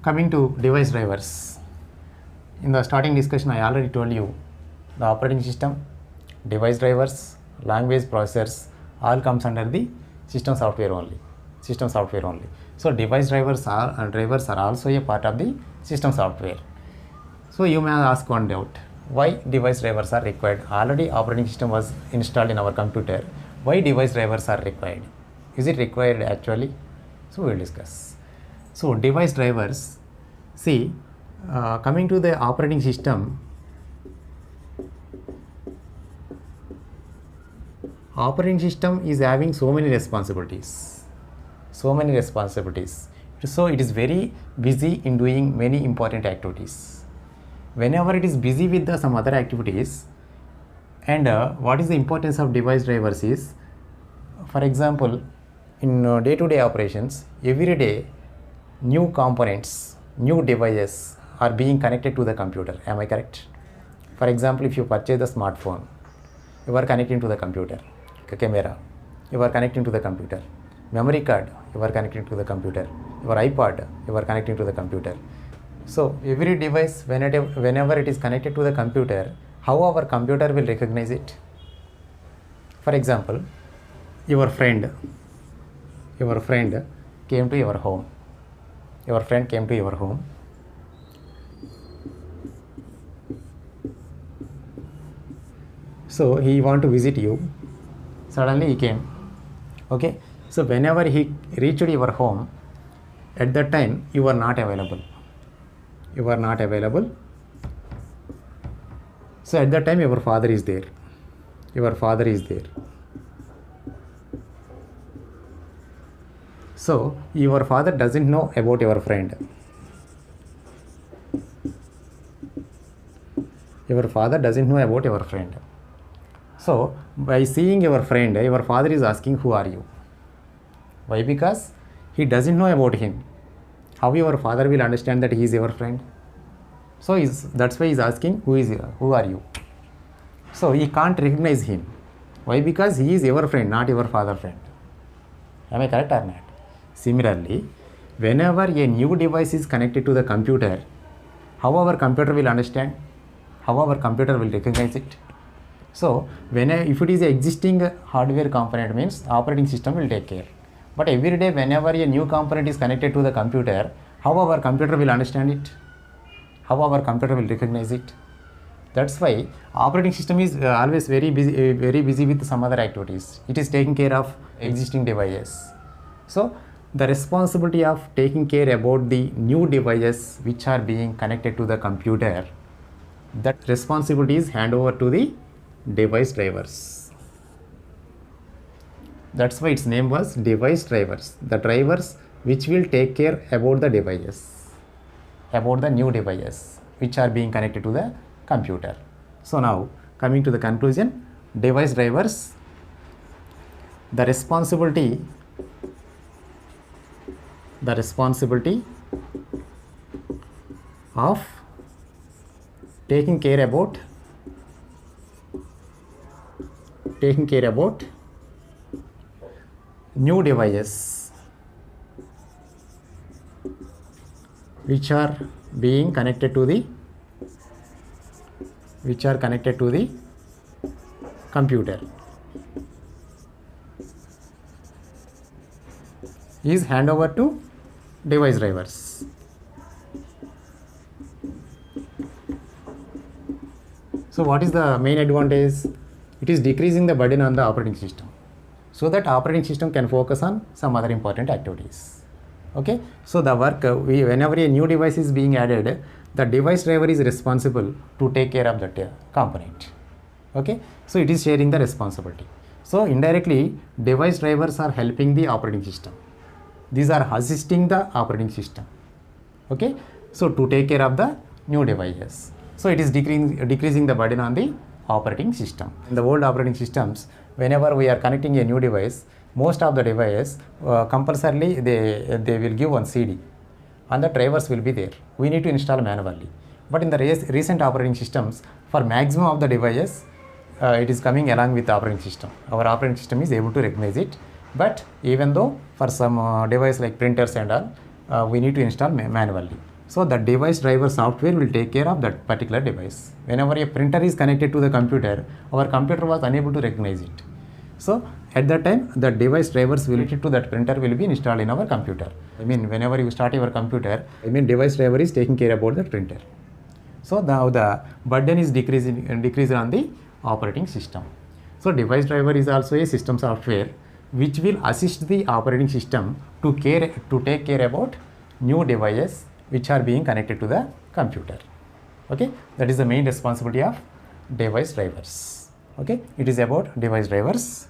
Coming to device drivers. In the starting discussion, I already told you the operating system, device drivers, language processors all comes under the system software only. So device drivers are also a part of the system software. So you may ask one doubt, why device drivers are required? Already operating system was installed in our computer. Why device drivers are required? Is it required actually? So we will discuss. So device drivers, see, coming to the operating system, operating system is having so many responsibilities. So it is very busy in doing many important activities. Whenever it is busy with some other activities, and what is the importance of device drivers is, for example, in day-to-day operations, every day new components, new devices are being connected to the computer. Am I correct? For example, if you purchase a smartphone, you are connecting to the computer. Camera, you are connecting to the computer. Memory card, you are connecting to the computer. Your iPod, you are connecting to the computer. So every device, whenever it is connected to the computer, how our computer will recognize it? For example, your friend came to your home. So he want to visit you. Suddenly he came. Okay. So whenever he reached your home, at that time you are not available. So at that time your father is there. So your father doesn't know about your friend. So by seeing your friend, your father is asking, who are you? Why? Because he doesn't know about him. How your father will understand that he is your friend? So that's why he is asking, who are you? So he can't recognize him. Why? Because he is your friend, not your father's friend. Am I correct or not? Similarly, whenever a new device is connected to the computer, how our computer will understand? How our computer will recognize it? So if it is an existing hardware component, means operating system will take care. But every day whenever a new component is connected to the computer, how our computer will understand it? How our computer will recognize it? That's why operating system is always very busy with some other activities. It is taking care of existing devices. So the responsibility of taking care about the new devices which are being connected to the computer, that responsibility is handed over to the device drivers. That's why its name was device drivers. The drivers which will take care about the devices, about the new devices which are being connected to the computer. So now coming to the conclusion, device drivers, the responsibility of taking care about new devices which are being connected to the computer is hand over to device drivers. So what is the main advantage? It is decreasing the burden on the operating system, so that operating system can focus on some other important activities. Okay, so the work, whenever a new device is being added, the device driver is responsible to take care of that component. Okay, so it is sharing the responsibility. So indirectly, device drivers are helping the operating system. These are assisting the operating system. Okay, so to take care of the new devices. So it is decreasing the burden on the operating system. In the old operating systems, whenever we are connecting a new device, most of the devices compulsorily they will give one CD and the drivers will be there. We need to install manually. But in the recent operating systems, for maximum of the devices, it is coming along with the operating system. Our operating system is able to recognize it. But even though for some device like printers and all, we need to install manually. So the device driver software will take care of that particular device. Whenever a printer is connected to the computer, our computer was unable to recognize it. So at that time, the device drivers related to that printer will be installed in our computer. I mean, whenever you start your computer, device driver is taking care about the printer. So now the burden is decreased on the operating system. So device driver is also a system software which will assist the operating system to take care about new devices which are being connected to the computer. Okay, that is the main responsibility of device drivers. Okay, it is about device drivers.